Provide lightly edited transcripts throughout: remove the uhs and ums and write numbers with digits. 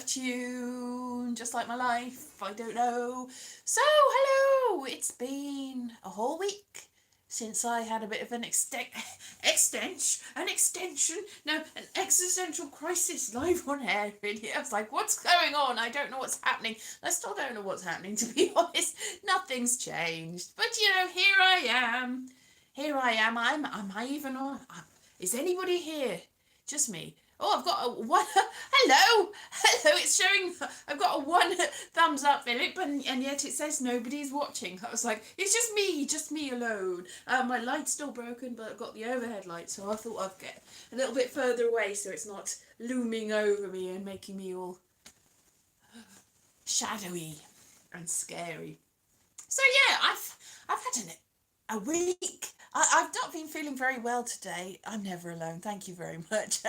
tune, just like my life. I don't know. So, hello. It's been a whole week since I had a bit of an an existential crisis live on air, really. I was like, what's going on? I don't know what's happening. I still don't know what's happening, to be honest. Nothing's changed. But, here I am. Here I am. Am I even on? Is anybody here? Just me. Oh, I've got a one. Hello, hello. It's showing. I've got a one thumbs up, Philip, and yet it says nobody's watching. I was like, it's just me alone. My light's still broken, but I've got the overhead light, so I thought I'd get a little bit further away so it's not looming over me and making me all shadowy and scary. So yeah, I've had a week. I've not been feeling very well today. I'm never alone. Thank you very much.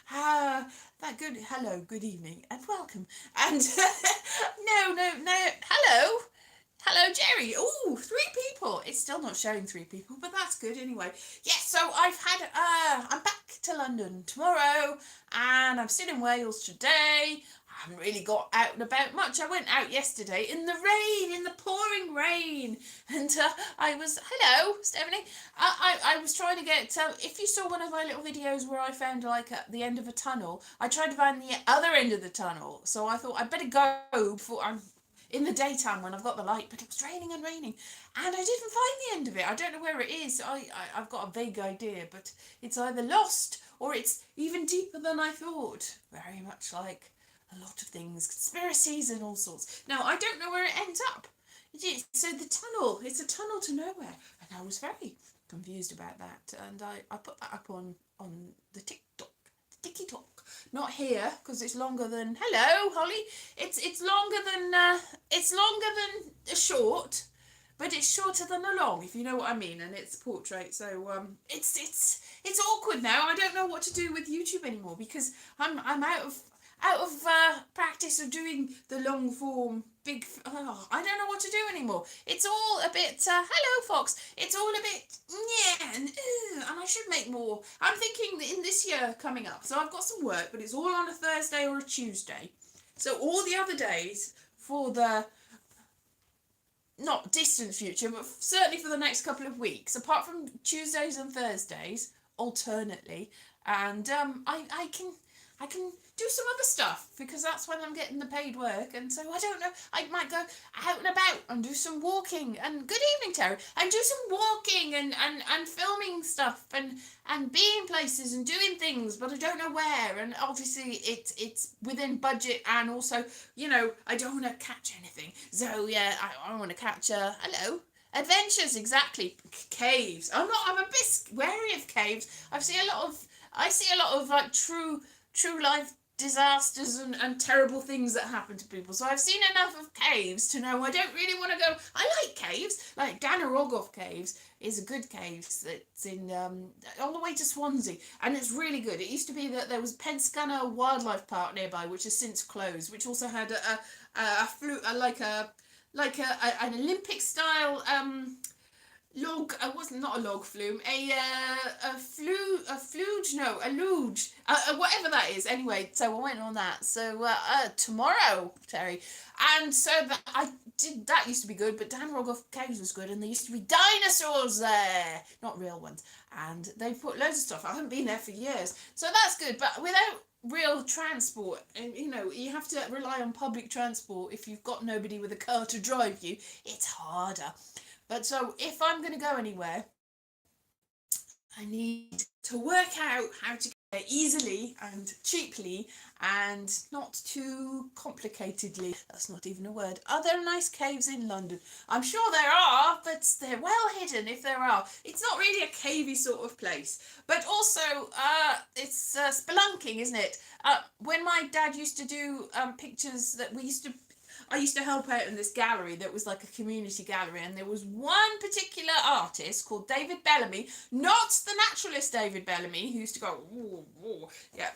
Hello, good evening, and welcome. And no. Hello, Jerry. Oh, 3 people. It's still not showing 3 people, but that's good anyway. Yes, so I'm back to London tomorrow, and I'm still in Wales today. I haven't really got out and about much. I went out yesterday in the rain, in the pouring rain, and hello, Stephanie. I was trying to get. If you saw one of my little videos where I found like at the end of a tunnel, I tried to find the other end of the tunnel. So I thought I'd better go before I'm in the daytime when I've got the light, but it was raining and raining, and I didn't find the end of it. I don't know where it is. I've got a vague idea, but it's either lost or it's even deeper than I thought. Very much like a lot of things, conspiracies and all sorts. Now, I don't know where it ends up. So the tunnel, it's a tunnel to nowhere. And I was very confused about that. And I put that up on the TikTok. Not here, because it's longer than, hello, Holly. It's longer than a short, but it's shorter than a long, if you know what I mean, and it's a portrait. So it's awkward now. I don't know what to do with YouTube anymore because I'm out of practice of doing the long form I don't know what to do anymore. It's all a bit hello Fox, it's all a bit and I should make more. I'm thinking in this year coming up, so I've got some work, but it's all on a Thursday or a Tuesday, so all the other days for the not distant future, but certainly for the next couple of weeks, apart from Tuesdays and Thursdays alternately, and I can do some other stuff because that's when I'm getting the paid work. And so I don't know, I might go out and about and do some walking. And good evening, Terry. And do some walking and filming stuff and being places and doing things, but I don't know where. And obviously it's within budget, and also, I don't want to catch anything. So yeah, I want to catch hello. Adventures, exactly. Caves. I'm a bit wary of caves. I see a lot of like true life disasters and terrible things that happen to people. So I've seen enough of caves to know I don't really want to go. I like caves. Like Danarogov Caves is a good cave that's in all the way to Swansea, and it's really good. It used to be that there was Penscana Wildlife Park nearby, which has since closed, which also had an Olympic style log. Wasn't not a log flume. A luge. Whatever that is. Anyway, so I went on that. So tomorrow, Terry, and so I did. That used to be good, but Dan Rogoff Caves was good, and there used to be dinosaurs there, not real ones, and they put loads of stuff. I haven't been there for years, so that's good. But without real transport, and you have to rely on public transport. If you've got nobody with a car to drive you, it's harder. But so if I'm going to go anywhere, I need to work out how to get there easily and cheaply and not too complicatedly. That's not even a word. Are there nice caves in London? I'm sure there are, but they're well hidden if there are. It's not really a cavey sort of place. But also, it's spelunking, isn't it? When my dad used to do pictures that I used to help out in this gallery that was like a community gallery, and there was one particular artist called David Bellamy, not the naturalist David Bellamy, who used to go, ooh, ooh, yeah.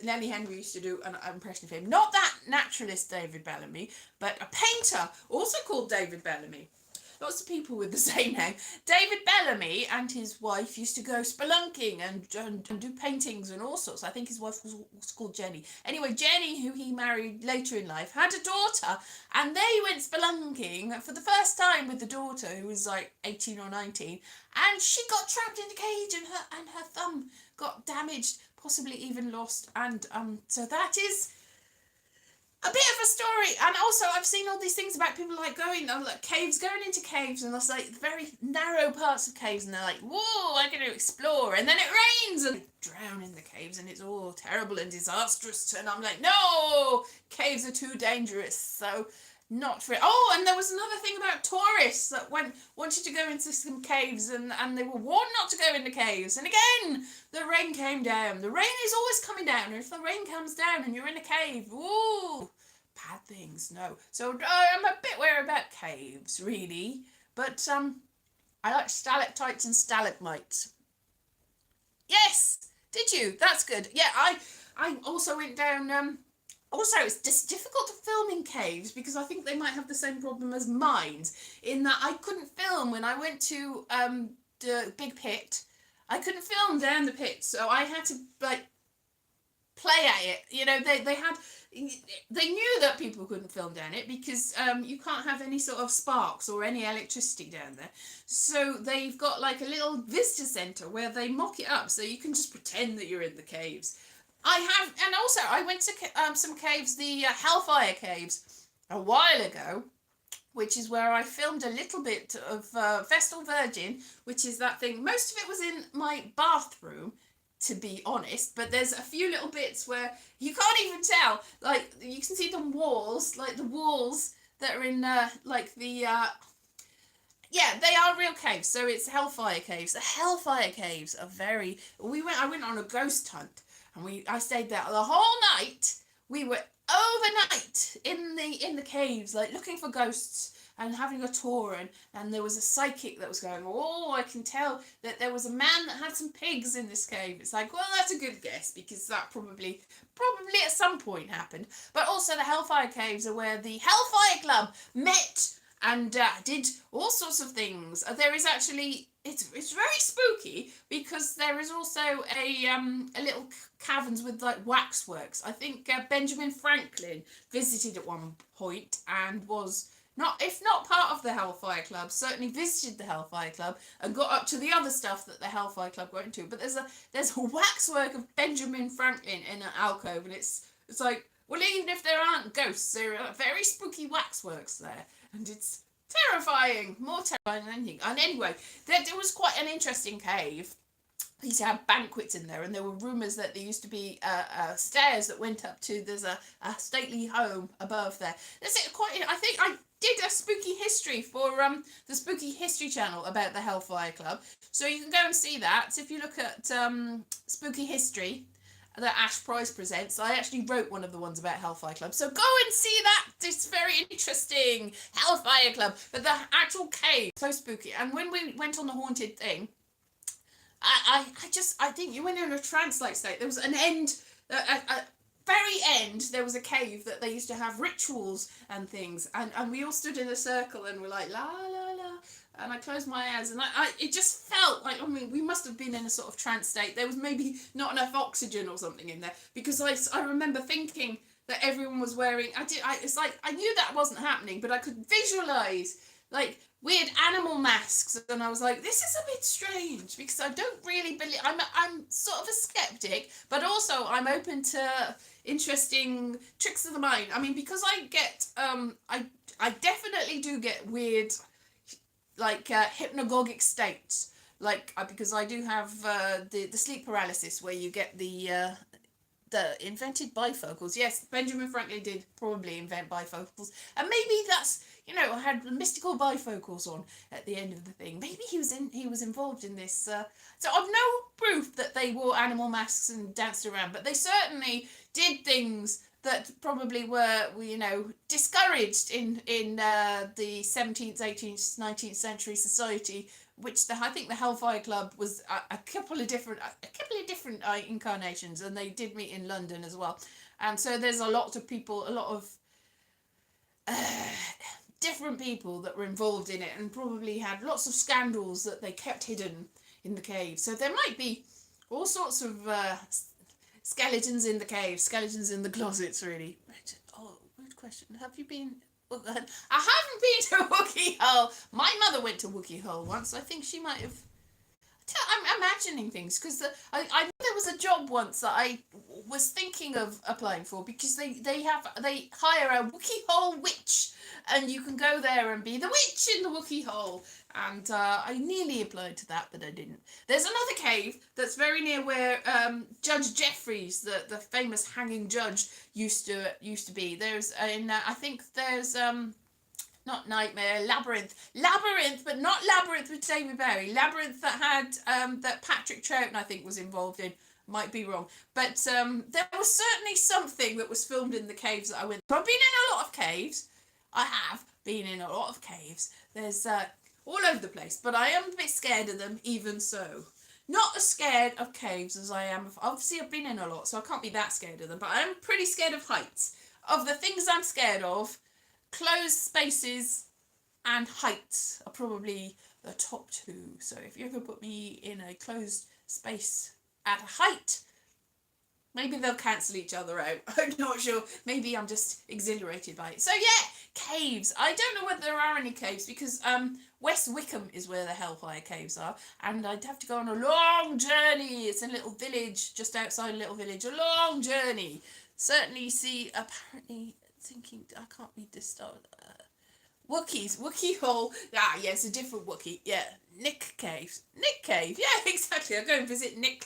Lenny Henry used to do an impression of him. Not that naturalist David Bellamy, but a painter also called David Bellamy. lots of people with the same name. David Bellamy and his wife used to go spelunking and do paintings and all sorts. I think his wife was called Jenny. Anyway, Jenny, who he married later in life, had a daughter, and they went spelunking for the first time with the daughter, who was like 18 or 19, and she got trapped in a cage, and her thumb got damaged, possibly even lost, and so that is a bit of a story. And also I've seen all these things about people like going caves, going into caves, and there's like very narrow parts of caves, and they're like, whoa, I'm going to explore, and then it rains and drown in the caves, and it's all terrible and disastrous, and I'm like, no, caves are too dangerous, so not for it. Oh, and there was another thing about tourists that wanted to go into some caves, and they were warned not to go into caves, and again the rain came down. The rain is always coming down, and if the rain comes down and you're in a cave, ooh, bad things. No, so I'm a bit wary about caves, really, but I like stalactites and stalagmites. Yes, did you? That's good. Yeah, I also went down. Also, it's just difficult to film in caves because I think they might have the same problem as mines, in that I couldn't film when I went to the big pit. I couldn't film down the pit, so I had to like play at it. You know, they knew that people couldn't film down it because you can't have any sort of sparks or any electricity down there. So they've got like a little visitor centre where they mock it up so you can just pretend that you're in the caves. And also I went to some caves, the Hellfire Caves, a while ago, which is where I filmed a little bit of Vestal Virgin, which is that thing. Most of it was in my bathroom, to be honest, but there's a few little bits where you can't even tell. Like, you can see the walls, like the walls that are in like the... yeah, they are real caves, so it's Hellfire Caves. The Hellfire Caves are very... I went on a ghost hunt. And I stayed there the whole night. We were overnight in the caves, like looking for ghosts and having a tour. And there was a psychic that was going, oh, I can tell that there was a man that had some pigs in this cave. It's like, well, that's a good guess because that probably at some point happened. But also the Hellfire Caves are where the Hellfire Club met and did all sorts of things. There is actually... It's very spooky because there is also a little caverns with like waxworks. I think Benjamin Franklin visited at one point and was if not part of the Hellfire Club, certainly visited the Hellfire Club and got up to the other stuff that the Hellfire Club got into. But there's a waxwork of Benjamin Franklin in an alcove, and it's like, well, even if there aren't ghosts, there are very spooky waxworks there, and it's terrifying, more terrifying than anything. And anyway, there was quite an interesting cave. They used to have banquets in there, and there were rumours that there used to be stairs that went up to, there's a stately home above there. I think I did a spooky history for the Spooky History channel about the Hellfire Club, so you can go and see that. So if you look at Spooky History that Ash Price presents, I actually wrote one of the ones about Hellfire Club, so go and see that. It's very interesting. Hellfire Club, but the actual cave, so spooky. And when we went on the haunted thing, I think you went in a trance-like state. There was an end, very end, there was a cave that they used to have rituals and things, and we all stood in a circle and were like, la la la, and I closed my eyes, and it just felt like, I mean, we must have been in a sort of trance state. There was maybe not enough oxygen or something in there, because I remember thinking that everyone was wearing, it's like, I knew that wasn't happening, but I could visualise, like, weird animal masks, and I was like, this is a bit strange, because I don't really believe, I'm sort of a skeptic, but also I'm open to interesting tricks of the mind. I mean, because I get, I definitely do get weird, like, hypnagogic states, like, because I do have the sleep paralysis, where you get the invented bifocals. Yes, Benjamin Franklin did probably invent bifocals, and maybe that's, you know, I had mystical bifocals on at the end of the thing. Maybe he was involved in this. So I've no proof that they wore animal masks and danced around, but they certainly did things that probably were, you know, discouraged in the 17th, 18th, 19th century society, which I think the Hellfire Club was a couple of different incarnations, and they did meet in London as well. And so there's a lot of people, a lot of different people that were involved in it and probably had lots of scandals that they kept hidden in the cave. So there might be all sorts of skeletons in the cave, skeletons in the closets, really. Oh, good question. Have you been... I haven't been to Wookiee Hole. My mother went to Wookiee Hole once. I think she might have... I'm imagining things because I know there was a job once that I was thinking of applying for, because they hire a Wookiee Hole witch, and you can go there and be the witch in the Wookiee Hole. And I nearly applied to that, but I didn't. There's another cave that's very near where Judge Jeffreys, the famous hanging judge, used to be. There's I think there's not Nightmare, Labyrinth, but not Labyrinth with David Bowie. Labyrinth that had that Patrick Troughton, I think, was involved in. Might be wrong, but there was certainly something that was filmed in the caves that I went. So I've been in a lot of caves. I have been in a lot of caves. There's all over the place, but I am a bit scared of them, even so. Not as scared of caves as I am. Obviously, I've been in a lot, so I can't be that scared of them, but I'm pretty scared of heights. Of the things I'm scared of, closed spaces and heights are probably the top two. So if you ever put me in a closed space at a height, maybe they'll cancel each other out. I'm not sure. Maybe I'm just exhilarated by it. So yeah, caves. I don't know whether there are any caves, because West Wickham is where the Hellfire Caves are, and I'd have to go on a long journey. It's a little village just outside a little village. A long journey. Certainly see, apparently, thinking, I can't read this stuff. Wookiee Hole. Ah, yeah, it's a different Wookiee. Yeah, Nick Cave. Yeah, exactly. I'll go and visit Nick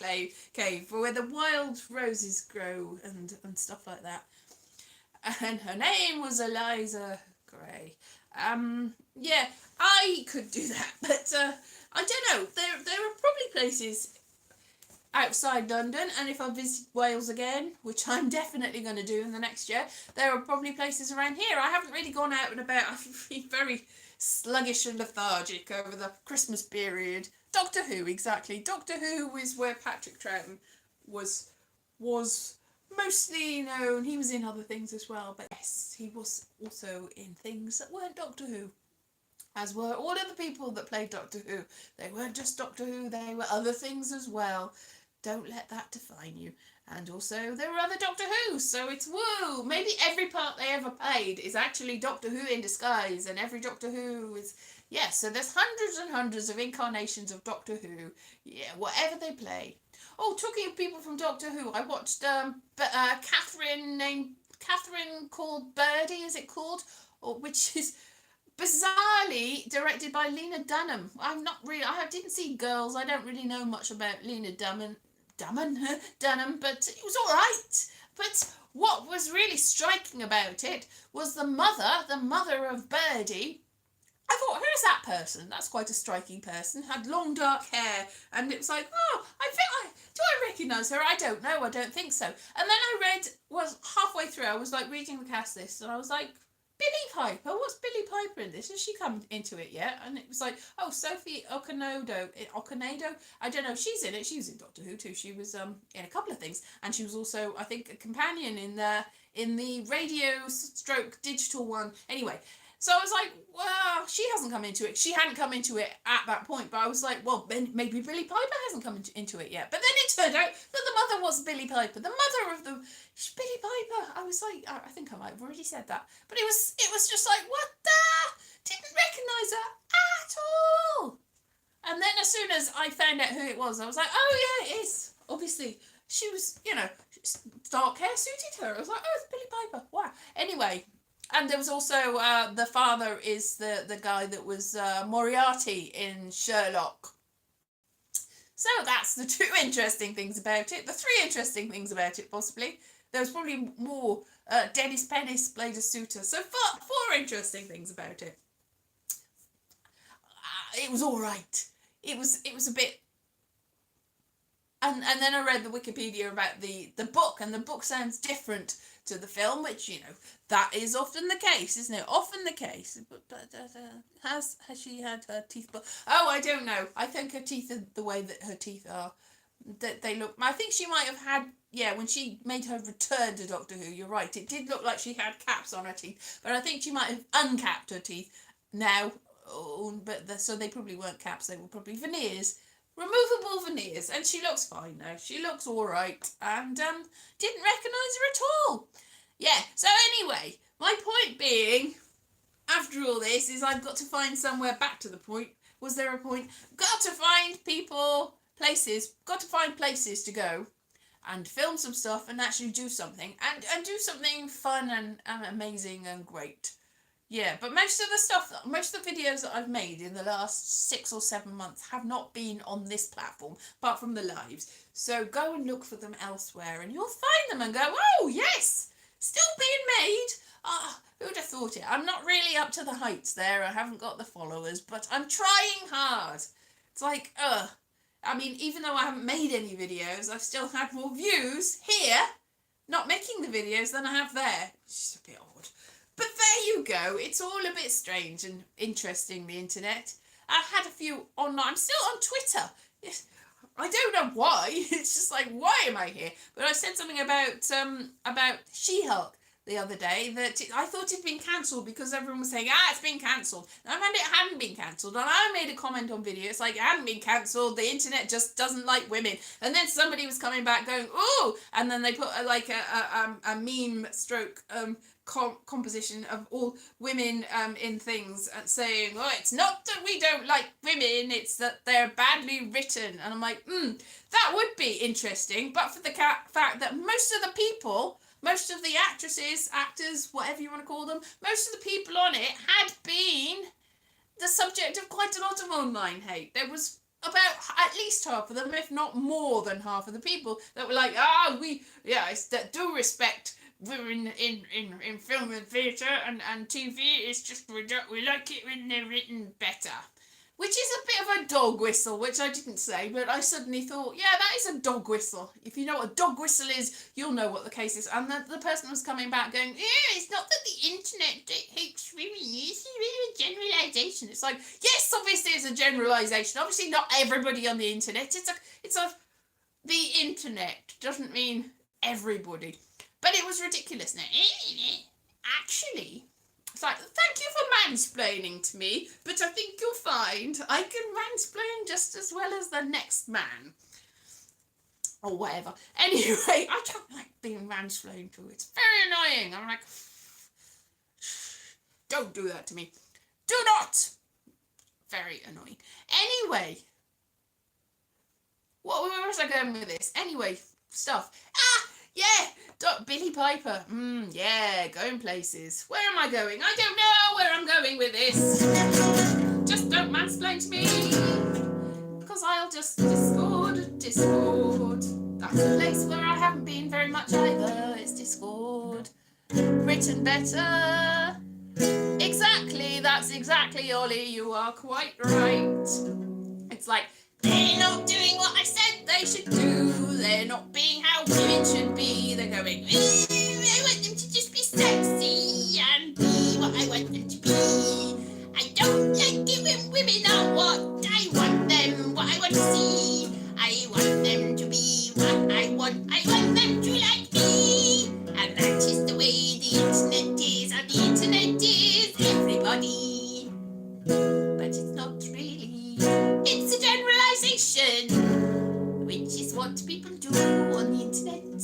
Cave, where the wild roses grow and stuff like that. And her name was Eliza Gray. Yeah, I could do that, but I don't know. There are probably places outside London, and if I visit Wales again, which I'm definitely going to do in the next year, there are probably places around here. I haven't really gone out and about. I've been very sluggish and lethargic over the Christmas period. Doctor Who, exactly. Doctor Who is where Patrick Troughton was mostly known. He was in other things as well, but yes, he was also in things that weren't Doctor Who, as were all of the people that played Doctor Who. They weren't just Doctor Who, they were other things as well. Don't let that define you. And also, there were other Doctor Who, so it's woo! Maybe every part they ever played is actually Doctor Who in disguise, and every Doctor Who is... Yeah, so there's hundreds and hundreds of incarnations of Doctor Who. Yeah, whatever they play. Oh, talking of people from Doctor Who, I watched Catherine called Birdie, is it called? Or which is bizarrely directed by Lena Dunham. I didn't see Girls. I don't really know much about Lena Dunham, but it was all right. But what was really striking about it was the mother of Birdie. I thought, who's that person? That's quite a striking person. Had long dark hair, and it was like, oh, do I recognise her? I don't know. I don't think so. And then was halfway through, I was like reading the cast list, and I was like, Billie Piper. What's Billie Piper in this? Has she come into it yet? And it was like, oh, Sophie Okonedo. I don't know. She's in it. She was in Doctor Who too. She was in a couple of things, and she was also, I think, a companion in the radio/digital one. Anyway. So I was like, well, she hasn't come into it. She hadn't come into it at that point, but I was like, well, maybe Billie Piper hasn't come into it yet. But then it turned out that the mother was Billie Piper, the mother of Billie Piper. I was like, I think I might have already said that, but it was just like, what the? Didn't recognise her at all. And then as soon as I found out who it was, I was like, oh yeah, it is. Obviously, she was, dark hair suited her. I was like, oh, it's Billie Piper. Wow. Anyway. And there was also, the father is the guy that was Moriarty in Sherlock. So that's the two interesting things about it. The three interesting things about it, possibly. There was probably more. Dennis Pennis played a suitor. So four interesting things about it. It was all right. It was a bit... And then I read the Wikipedia about the book, and the book sounds different to the film, which, that is often the case, isn't it? Often the case. But has she had her teeth... Oh, I don't know. I think her teeth are the way that her teeth are. that they look. I think she might have had. Yeah, when she made her return to Doctor Who, you're right. It did look like she had caps on her teeth, but I think she might have uncapped her teeth now. Oh, but so they probably weren't caps. They were probably veneers, removable veneers, and she looks fine now. She looks all right, and didn't recognise her at all. Yeah. So anyway, my point being, after all this, is I've got to find somewhere. Back to the point. Was there a point? Got to find people, places. Got to find places to go and film some stuff and actually do something and do something fun and amazing and great. Yeah, but most of the videos that I've made in the last 6 or 7 months have not been on this platform, apart from the lives. So go and look for them elsewhere and you'll find them and go, oh yes, still being made. Ah, who'd have thought it? I'm not really up to the heights there. I haven't got the followers, but I'm trying hard. It's like, I mean, even though I haven't made any videos, I've still had more views here, not making the videos, than I have there. It's just a bit odd. But there you go. It's all a bit strange and interesting, the internet. I've had a few online. I'm still on Twitter. I don't know why. It's just like, why am I here? But I said something about She-Hulk the other day that I thought it'd been cancelled because everyone was saying, it's been cancelled. And I found it hadn't been cancelled. And I made a comment on video. It's like, it hadn't been cancelled. The internet just doesn't like women. And then somebody was coming back going, ooh. And then they put a meme stroke composition of all women in things saying, oh, it's not that we don't like women, it's that they're badly written. And I'm like, that would be interesting. But for the fact that most of the people, most of the actresses, actors, whatever you want to call them, most of the people on it had been the subject of quite a lot of online hate. There was about at least half of them, if not more than half of the people, that were like, it's that do respect women in film and theatre and TV. It's just we like it when they're written better. Which is a bit of a dog whistle, which I didn't say, but I suddenly thought, yeah, that is a dog whistle. If you know what a dog whistle is, you'll know what the case is. And the person was coming back going, it's not that the internet hates women, it's a generalisation. It's like, yes, obviously it's a generalisation. Obviously not everybody on the internet. The internet doesn't mean everybody. But it was ridiculous. Now, actually, it's like, thank you for mansplaining to me, but I think you'll find I can mansplain just as well as the next man. Or whatever. Anyway, I don't like being mansplained to. It's very annoying. I'm like, don't do that to me. Do not! Very annoying. Anyway, where was I going with this? Anyway, stuff. Yeah, Billy Piper. Yeah, going places. Where am I going? I don't know where I'm going with this. Just don't mansplain to me. Because I'll just Discord. That's a place where I haven't been very much either. It's Discord. Written better. Exactly, that's exactly, Ollie. You are quite right. It's like, they're not doing what I said they should do. They're not being how women should be. They're going, I want them to just be sexy and be what I want them to be. I don't like it when women are what I want them, what I want to see. I want them to be what I want. I want them to like me. And that is the way the internet is. And the internet is everybody. But it's not really. It's a generalization, which is what people do on the internet.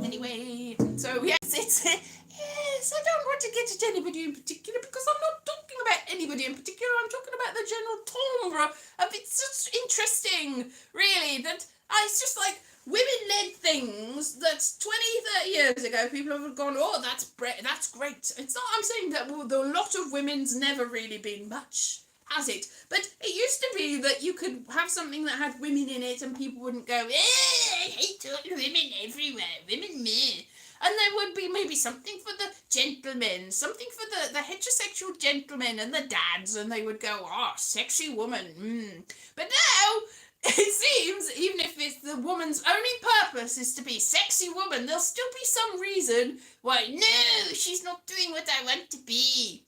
Anyway, so yes, yes, I don't want to get at anybody in particular because I'm not talking about anybody in particular. I'm talking about the general timbre. It's just interesting, really, that it's just like women-led things that 20, 30 years ago people have gone, oh, that's great. It's not, I'm saying that a lot of women's never really been much, has it? But it used to be that you could have something that had women in it and people wouldn't go, I hate all women everywhere, women me. And there would be maybe something for the gentlemen, something for the heterosexual gentlemen and the dads, and they would go, oh, sexy woman. But now, it seems, even if it's the woman's only purpose is to be sexy woman, there'll still be some reason why, no, she's not doing what I want to be.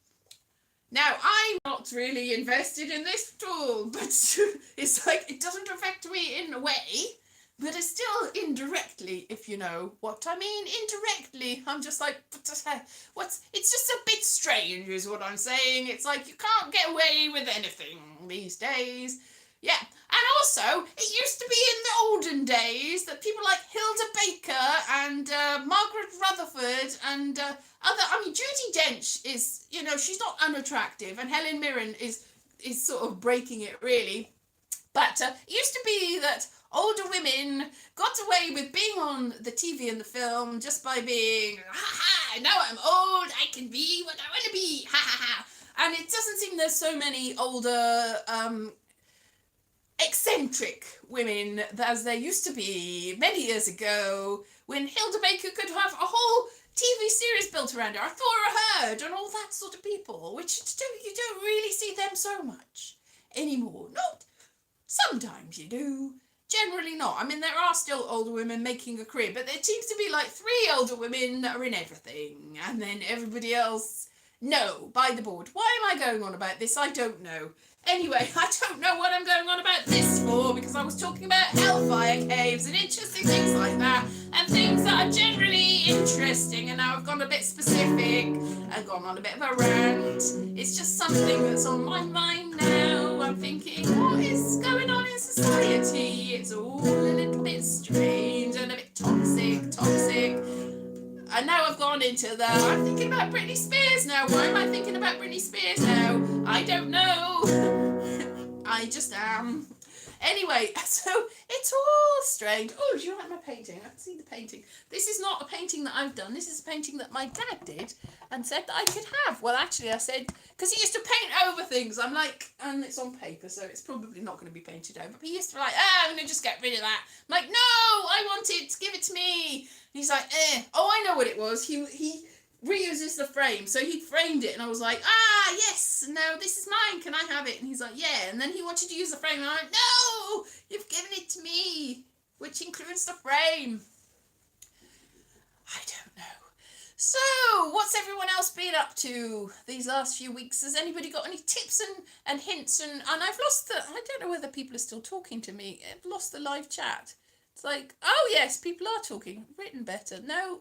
Now, I'm not really invested in this at all, but it's like it doesn't affect me in a way, but it's still indirectly, if you know what I mean. Indirectly, I'm just like, it's just a bit strange, is what I'm saying. It's like you can't get away with anything these days. Yeah, and also, it used to be in the olden days that people like Hilda Baker and Margaret Rutherford and Judi Dench is, she's not unattractive, and Helen Mirren is sort of breaking it, really. But it used to be that older women got away with being on the TV and the film just by being, ha ha, now I'm old, I can be what I want to be, ha ha ha. And it doesn't seem there's so many older eccentric women as there used to be many years ago, when Hilda Baker could have a whole TV series built around her, Thora Hird and all that sort of people, which you don't really see them so much anymore. Not sometimes you do, generally not. I mean, there are still older women making a career, but there seems to be like 3 older women that are in everything, and then everybody else, no, by the board. Why am I going on about this? I don't know. Anyway, I don't know what I'm going on about this for, because I was talking about hellfire caves and interesting things like that, and things that are generally interesting, and now I've gone a bit specific and gone on a bit of a rant. It's just something that's on my mind now. I'm thinking, what is going on in society? It's all a little bit strange and a bit toxic. And now I've gone into I'm thinking about Britney Spears now. Why am I thinking about Britney Spears now? I don't know. I just am. Anyway, so it's all strange. Oh, do you like my painting? I can see the painting. This is not a painting that I've done. This is a painting that my dad did and said that I could have. Well, actually, I said, because he used to paint over things. I'm like, and it's on paper, so it's probably not going to be painted over. But he used to be like, I'm going to just get rid of that. I'm like, no, I want it. Give it to me. And he's like, Oh, I know what it was. He reuses the frame. So he framed it, and I was like, yes, no, this is mine. Can I have it? And he's like, yeah. And then he wanted to use the frame, and I'm like, no, you've given it to me, which includes the frame. I don't know. So, what's everyone else been up to these last few weeks? Has anybody got any tips and hints? And I've lost I don't know whether people are still talking to me. I've lost the live chat. It's like, oh yes, people are talking. Written better. No,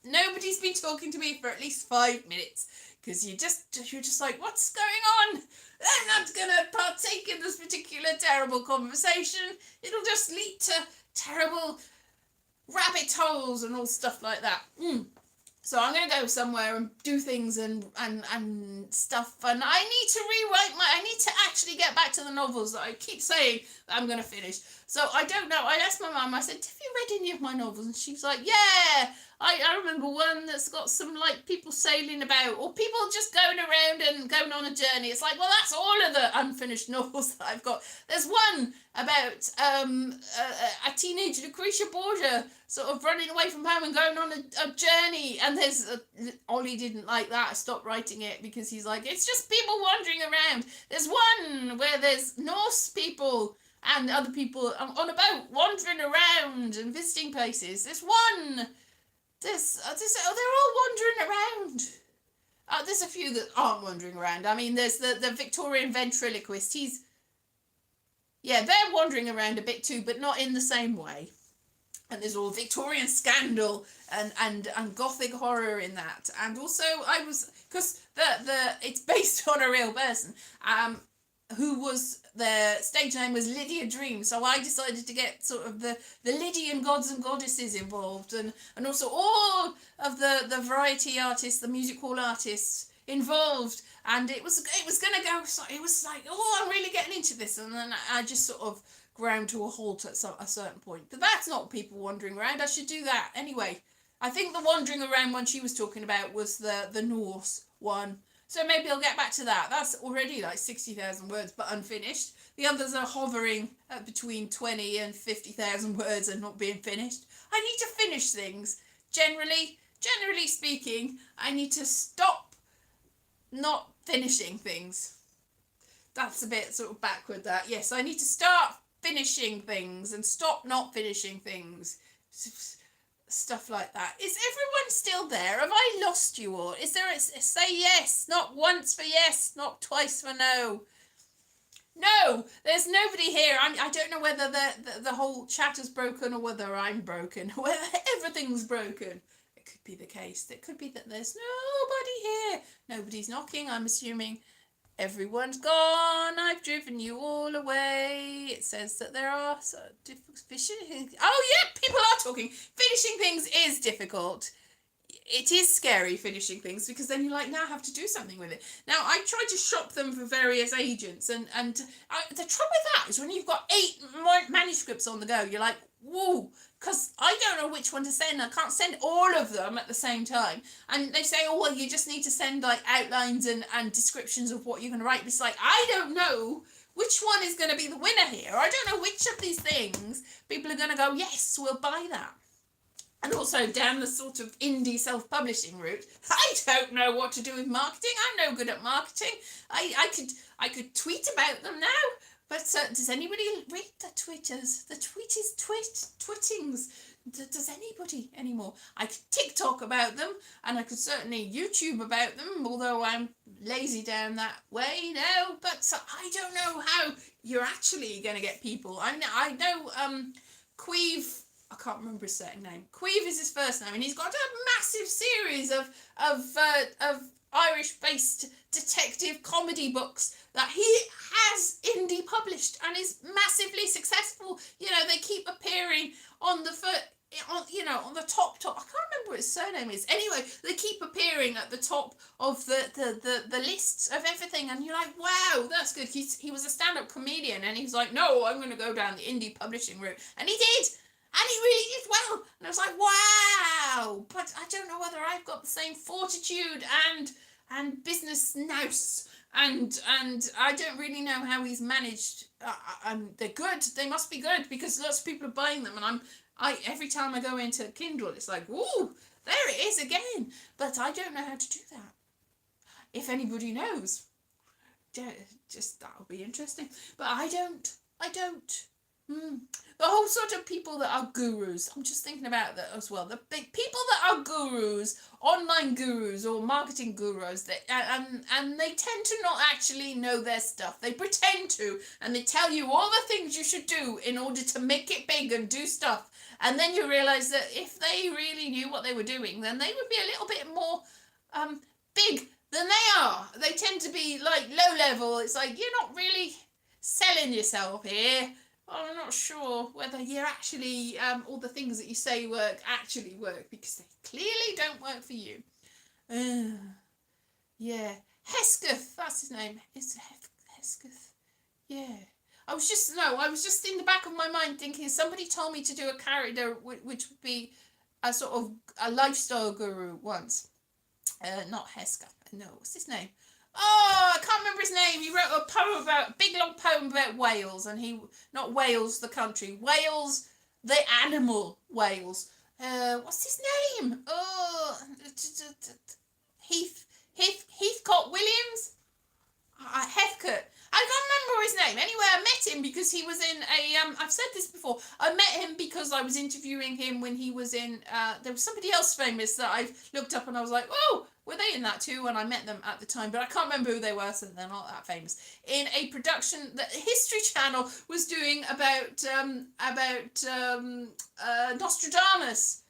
nobody's been talking to me for at least 5 minutes, because you're just like, what's going on? I'm not gonna partake in this particular terrible conversation. It'll just lead to terrible rabbit holes and all stuff like that. So I'm going to go somewhere and do things and stuff, and I need to rewrite I need to actually get back to the novels that I keep saying that I'm going to finish. So I don't know. I asked my mum, I said, have you read any of my novels? And she was like, yeah, I remember one that's got some like people sailing about, or people just going around and going on a journey. It's like, well, that's all of the unfinished novels that I've got. There's one about a teenage Lucretia Borgia sort of running away from home and going on a journey, and there's Ollie didn't like that. I stopped writing it because he's like, it's just people wandering around. There's one where there's Norse people and other people on a boat wandering around and visiting places. There's one. They're all wandering around. There's a few that aren't wandering around. I mean, there's the Victorian ventriloquist. They're wandering around a bit too, but not in the same way. And there's all Victorian scandal and gothic horror in that. And also because it's based on a real person, who was, their stage name was Lydia Dream, so I decided to get sort of the Lydian gods and goddesses involved, and also all of the variety artists, the music hall artists involved, and it was gonna go, so it was like, I'm really getting into this, and then I just sort of ground to a halt at a certain point. But that's not people wandering around. I should do that anyway. I think the wandering around one she was talking about was the Norse one. So maybe I'll get back to that. That's already like 60,000 words, but unfinished. The others are hovering at between 20 and 50,000 words and not being finished. I need to finish things. Generally speaking, I need to stop not finishing things. That's a bit sort of backward, that. Yes, I need to start finishing things and stop not finishing things. stuff like that. Is everyone still there? Have I lost you all? Is there say yes, not once for yes, not twice for no. No, there's nobody here. I don't know whether the whole chat is broken or whether I'm broken, whether everything's broken. It could be the case. It could be that there's nobody here. Nobody's knocking, I'm assuming. Everyone's gone. I've driven you all away. It says that there are finishing. Oh yeah, people are talking. Finishing things is difficult. It is scary finishing things because then you now have to do something with it. Now I tried to shop them for various agents, and the trouble with that is when you've got 8 manuscripts on the go, you're like, whoa, because I don't know which one to send. I can't send all of them at the same time. And they say, oh, well, you just need to send outlines and descriptions of what you're going to write. But it's I don't know which one is going to be the winner here. I don't know which of these things people are going to go, yes, we'll buy that. And also down the sort of indie self-publishing route, I don't know what to do with marketing. I'm no good at marketing. I could tweet about them now, but does anybody read the Twitters? The twittings. Does anybody anymore? I could TikTok about them, and I could certainly YouTube about them, although I'm lazy down that way now. But I don't know how you're actually going to get people. I know Queeve. I can't remember his second name. Queeve is his first name, and he's got a massive series of Irish-based detective comedy books that he has indie published and is massively successful. They keep appearing on the on the top. I can't remember what his surname is. Anyway, they keep appearing at the top of the lists of everything, and you're like, wow, that's good. He was a stand-up comedian, and he's like, no, I'm going to go down the indie publishing route, and he did. And he really did well. And I was like, wow. But I don't know whether I've got the same fortitude and business nous. And I don't really know how he's managed. They're good. They must be good because lots of people are buying them. And every time I go into Kindle, it's like, woo, there it is again. But I don't know how to do that. If anybody knows, just that'll be interesting. But I don't. The whole sort of people that are gurus. I'm just thinking about that as well. The big people that are gurus, online gurus or marketing gurus, and they tend to not actually know their stuff. They pretend to, and they tell you all the things you should do in order to make it big and do stuff. And then you realise that if they really knew what they were doing, then they would be a little bit more big than they are. They tend to be low level. It's you're not really selling yourself here. I'm not sure whether you're actually, all the things that you say actually work, because they clearly don't work for you. Yeah. Hesketh, that's his name. Is it Hesketh? Yeah. I was just in the back of my mind thinking somebody told me to do a character which would be a sort of a lifestyle guru once. Not Hesketh. No, what's his name? Oh, I can't remember his name. He wrote a big long poem about Wales, and not Wales the country, Wales the animal, Wales. What's his name? Oh, Heathcote Williams? Heathcote. I can't remember his name. Anyway, I met him because he was in I've said this before. I met him because I was interviewing him when he was in, there was somebody else famous that I've looked up and I was like, oh, were they in that too? And I met them at the time, but I can't remember who they were, so they're not that famous. In a production that History Channel was doing about Nostradamus.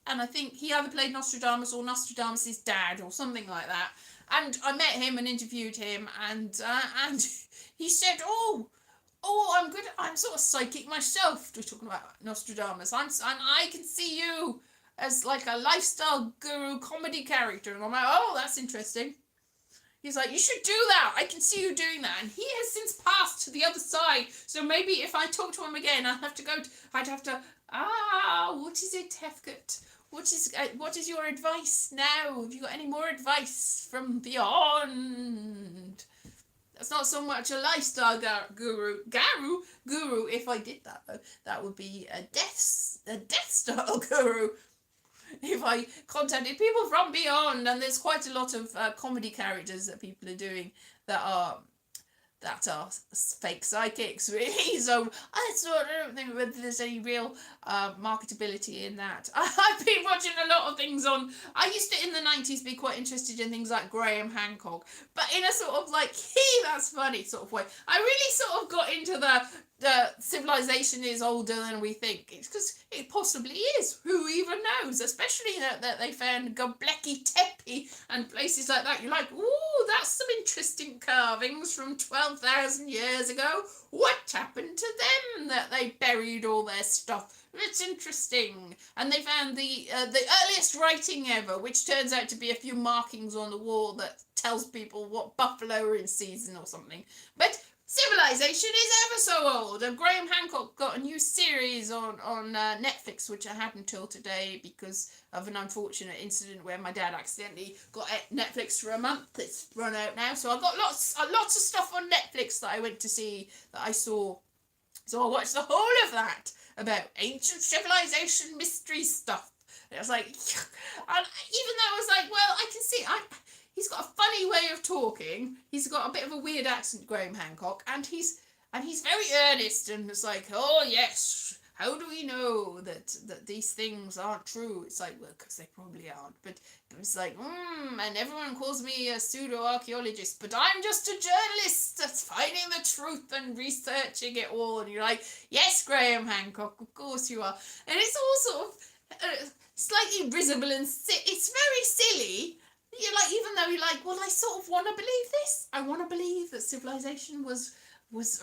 And I think he either played Nostradamus or Nostradamus' dad or something like that. And I met him and interviewed him, and he said, oh, I'm good. I'm sort of psychic myself. We're talking about Nostradamus. I can see you as a lifestyle guru comedy character. And I'm like, oh, that's interesting. He's like, you should do that. I can see you doing that. And he has since passed to the other side. So maybe if I talk to him again, what is it, Heathcote? What is your advice now? Have you got any more advice from beyond? That's not so much a lifestyle guru. If I did that, though, that would be a death style guru. If I contacted people from beyond, and there's quite a lot of comedy characters that people are doing that are that are fake psychics, really. So I don't think whether there's any real marketability in that. I've been watching a lot of things on. I used to in the 90s be quite interested in things like Graham Hancock, but in a sort of like, that's funny sort of way. I really sort of got into the civilization is older than we think. It's because it possibly is. Who even knows? Especially that they found Göbekli Tepe and places like that. You're like, ooh, that's some interesting carvings from 12,000 years ago. What happened to them that they buried all their stuff? It's interesting. And they found the earliest writing ever, which turns out to be a few markings on the wall that tells people what buffalo are in season or something. But civilization is ever so old, and Graham Hancock got a new series on Netflix, which I had until today because of an unfortunate incident where my dad accidentally got Netflix for a month. It's run out now, so I got lots of stuff on Netflix that I went to see that I saw. So I watched the whole of that about ancient civilization mystery stuff. And I was like, and even though I was like, well, I can see he's got a funny way of talking. He's got a bit of a weird accent, Graham Hancock, and he's very earnest and it's like, oh yes, how do we know that these things aren't true? It's like, well, because they probably aren't. But it's like, and everyone calls me a pseudo-archaeologist, but I'm just a journalist that's finding the truth and researching it all. And you're like, yes, Graham Hancock, of course you are. And it's all sort of slightly risible and it's very silly. You're like, even though you're like, well, I sort of want to believe this. I want to believe that civilization was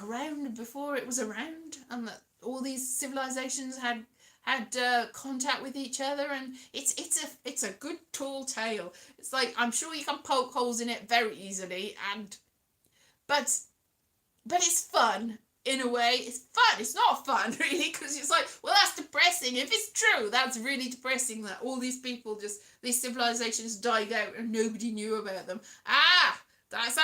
around before it was around, and that all these civilizations had contact with each other, and it's a good tall tale. It's like, I'm sure you can poke holes in it very easily, but it's fun. In a way, it's fun. It's not fun, really, because it's like, well, that's depressing. If it's true, that's really depressing that all these people these civilizations died out and nobody knew about them. That's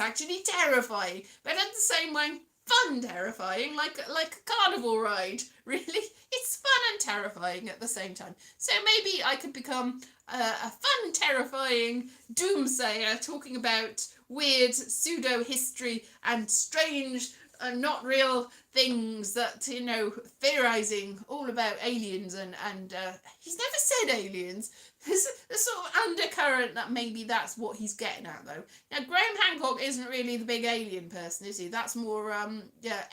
actually terrifying. But at the same way, fun terrifying, like a carnival ride. Really, it's fun and terrifying at the same time. So maybe I could become a fun, terrifying doomsayer talking about weird pseudo-history and strange not real things that, theorizing all about aliens and he's never said aliens. There's a sort of undercurrent that maybe that's what he's getting at, though. Now, Graham Hancock isn't really the big alien person, is he? That's more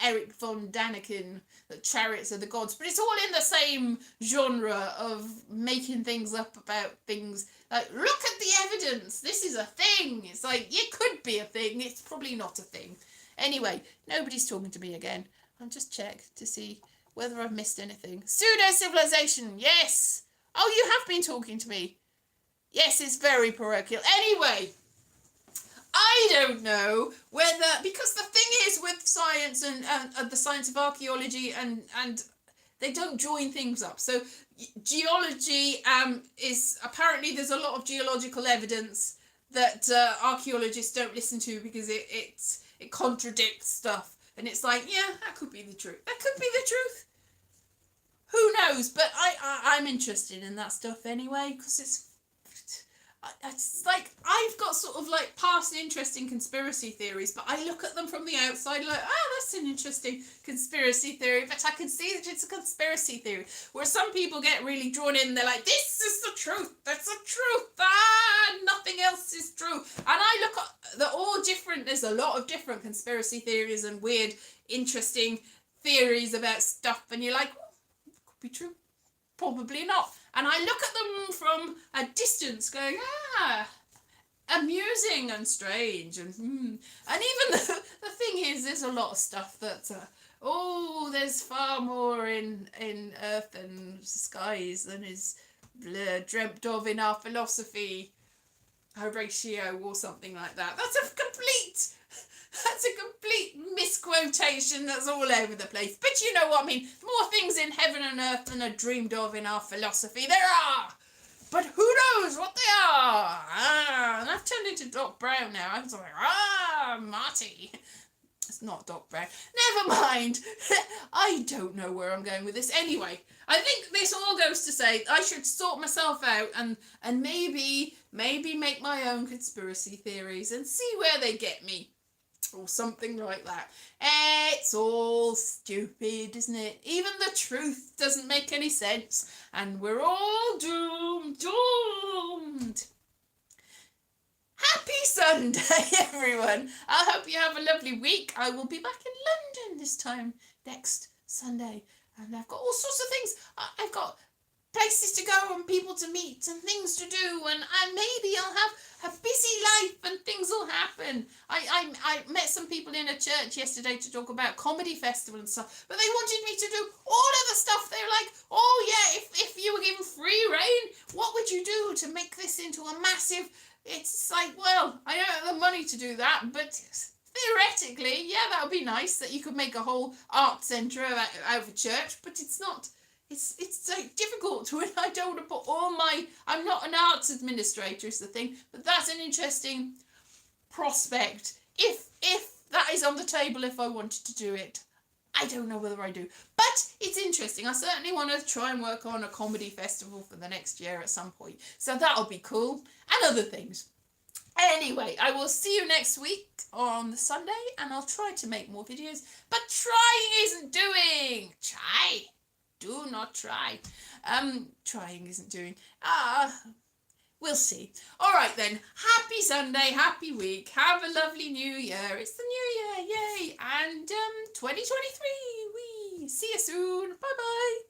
Eric von Daniken, the Chariots of the Gods. But it's all in the same genre of making things up about things. Like, look at the evidence. This is a thing. It's like, it could be a thing. It's probably not a thing. Anyway, nobody's talking to me again. I'll just check to see whether I've missed anything. Pseudo-civilization, yes! Oh, you have been talking to me. Yes, it's very parochial. Anyway, I don't know whether, because the thing is with science and the science of archaeology and they don't join things up. So geology is, apparently there's a lot of geological evidence that archaeologists don't listen to because it contradicts stuff. And it's like, yeah, that could be the truth. That could be the truth. Who knows? But I'm interested in that stuff anyway, because it's like, I've got sort of like past interest in conspiracy theories, but I look at them from the outside like, that's an interesting conspiracy theory, but I can see that it's a conspiracy theory. Where some people get really drawn in, they're like, this is the truth, that's the truth, nothing else is true. And I look at, they're all different, there's a lot of different conspiracy theories and weird, interesting theories about stuff, and you're like, could be true, probably not. And I look at them from a distance going, amusing and strange. And even the thing is, there's a lot of stuff that, there's far more in earth and skies than is dreamt of in our philosophy, Horatio or something like that. That's a complete misquotation that's all over the place. But you know what I mean. More things in heaven and earth than are dreamed of in our philosophy. There are! But who knows what they are? And I've turned into Doc Brown now. I'm sort of like, Marty. It's not Doc Brown. Never mind. I don't know where I'm going with this. Anyway, I think this all goes to say I should sort myself out and maybe make my own conspiracy theories and see where they get me. or something like that. It's all stupid, isn't it? Even the truth doesn't make any sense, and we're all doomed. Happy Sunday, everyone. I hope you have a lovely week. I will be back in London this time next Sunday, and I've got all sorts of things. I've got places to go and people to meet and things to do, and maybe I'll have a busy life and things will happen. I met some people in a church yesterday to talk about comedy festival and stuff, but they wanted me to do all of the stuff. They were like, oh yeah, if you were given free reign, what would you do to make this into a massive... It's like, well, I don't have the money to do that, but theoretically, yeah, that would be nice, that you could make a whole art centre out of a church, but it's not. It's so difficult to, and I don't want to put all my... I'm not an arts administrator is the thing, but that's an interesting prospect. If that is on the table, if I wanted to do it. I don't know whether I do, but it's interesting. I certainly want to try and work on a comedy festival for the next year at some point. So that'll be cool, and other things. Anyway, I will see you next week on the Sunday, and I'll try to make more videos. But trying isn't doing. Try. Do not try. Trying isn't doing. We'll see. All right then. Happy Sunday, happy week. Have a lovely new year. It's the new year, yay! And 2023. See you soon. Bye bye.